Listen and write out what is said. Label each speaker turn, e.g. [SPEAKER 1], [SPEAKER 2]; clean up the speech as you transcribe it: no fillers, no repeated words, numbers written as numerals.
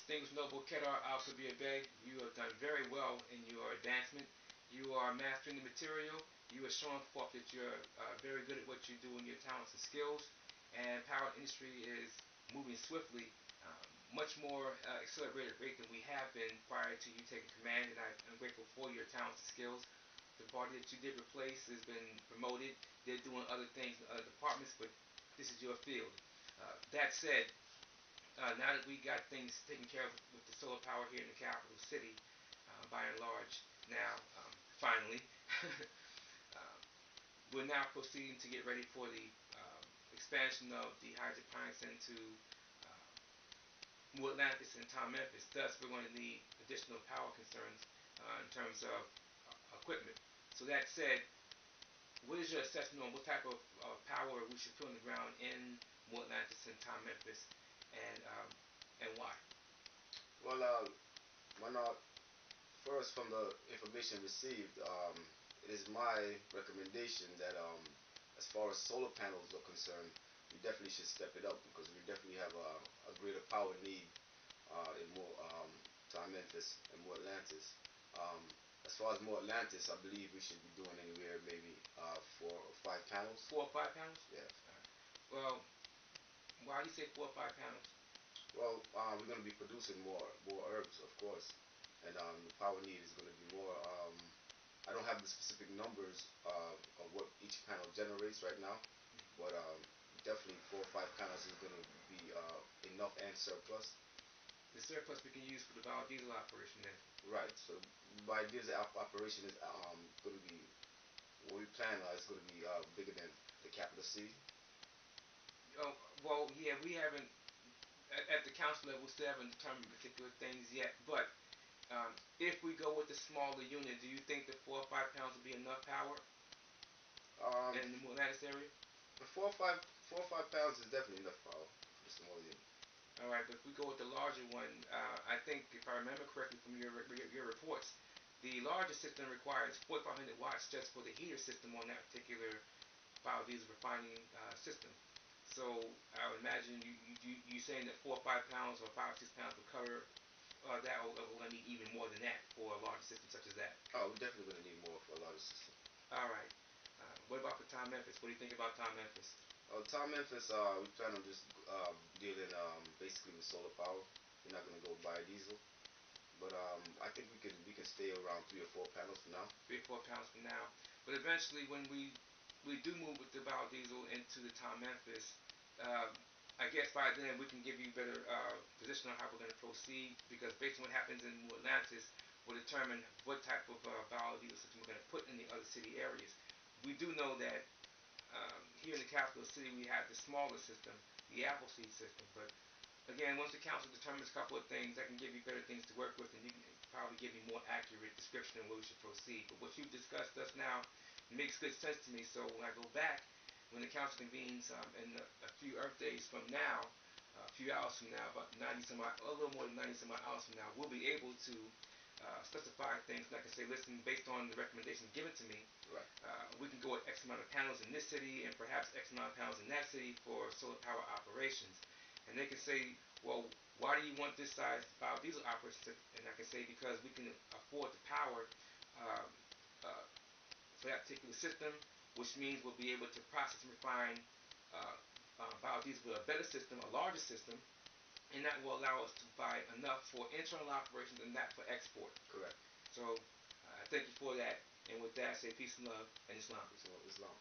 [SPEAKER 1] Distinguished Noble Kedar Al-Kabir Bey, you have done very well in your advancement. You are mastering the material. You are showing forth that you're very good at what you do and your talents and skills. And power industry is moving swiftly, much more accelerated rate than we have been prior to you taking command. And I'm grateful for your talents and skills. The party that you did replace has been promoted. They're doing other things in other departments, but this is your field. That said, now that we got things taken care of with the solar power here in the capital city, by and large, now, finally, we're now proceeding to get ready for the expansion of the hydroponics into New Atlantis and Tom Memphis. Thus, we're going to need additional power concerns in terms of equipment. So that said, what is your assessment on what type of power we should put on the ground in New Atlantis and Tom Memphis, and why?
[SPEAKER 2] Well, first from the information received, it is my recommendation that as far as solar panels are concerned, we definitely should step it up because we definitely have a greater power need in more Tom Memphis and more Atlantis. As far as more Atlantis, I believe we should be doing anywhere maybe 4 or 5 panels.
[SPEAKER 1] 4 or 5 panels?
[SPEAKER 2] Yes.
[SPEAKER 1] Well, why do you say 4 or 5 panels?
[SPEAKER 2] Well, we're going to be producing more herbs, of course, and the power need is going to be more. I don't have the specific numbers of what each panel generates right now, but definitely 4 or 5 panels is going to be enough and surplus.
[SPEAKER 1] The surplus we can use for the biodiesel operation then.
[SPEAKER 2] Right. So biodiesel operation is going to be what we plan is going to be bigger than the capital city.
[SPEAKER 1] Oh, well, yeah, we haven't at the council level. We still haven't determined particular things yet. But if we go with the smaller unit, do you think the 4 or 5 pounds will be enough power in the Atlantis area?
[SPEAKER 2] The 4 or 5 pounds is definitely enough power for the small unit.
[SPEAKER 1] All right, but if we go with the larger one, I think if I remember correctly from your reports, the larger system requires 4,500 watts just for the heater system on that particular biodiesel refining system. So I would imagine you saying that 4 or 5 pounds or 5 or 6 pounds will cover that, or we're going to need even more than that for a larger system such as that.
[SPEAKER 2] Oh, we're definitely going to need more for a larger system.
[SPEAKER 1] All right. What about for Tom Memphis? What do you think about Tom Memphis?
[SPEAKER 2] Tom Memphis, we plan on just dealing basically with solar power. We're not going to go biodiesel, but I think we can stay around 3 or 4 panels for now.
[SPEAKER 1] 3 or 4 panels for now, but eventually when we do move with the biodiesel into the Tom Memphis, I guess by then we can give you better position on how we're going to proceed, because based on what happens in New Atlantis will determine what type of biodiesel system we're going to put in the other city areas. We do know that here in the capital city we have the smaller system, the Appleseed system, but again, once the council determines a couple of things, I can give you better things to work with, and you can probably give you more accurate description of where we should proceed. But what you've discussed thus now makes good sense to me, so when I go back, when the council convenes in a few Earth days from now, a few hours from now, about 90 some odd, a little more than 90 some odd hours from now, we'll be able to specify things, and I can say, listen, based on the recommendations given to me,
[SPEAKER 2] right,
[SPEAKER 1] we can go with X amount of panels in this city and perhaps X amount of panels in that city for solar power operations. And they can say, well, why do you want this size biodiesel operation? And I can say, because we can afford the power for that particular system, which means we'll be able to process and refine biodiesel with a better system, a larger system, and that will allow us to buy enough for internal operations and not for export.
[SPEAKER 2] Correct.
[SPEAKER 1] So I thank you for that, and with that I say peace and love and Islam.
[SPEAKER 2] Peace and love, Islam.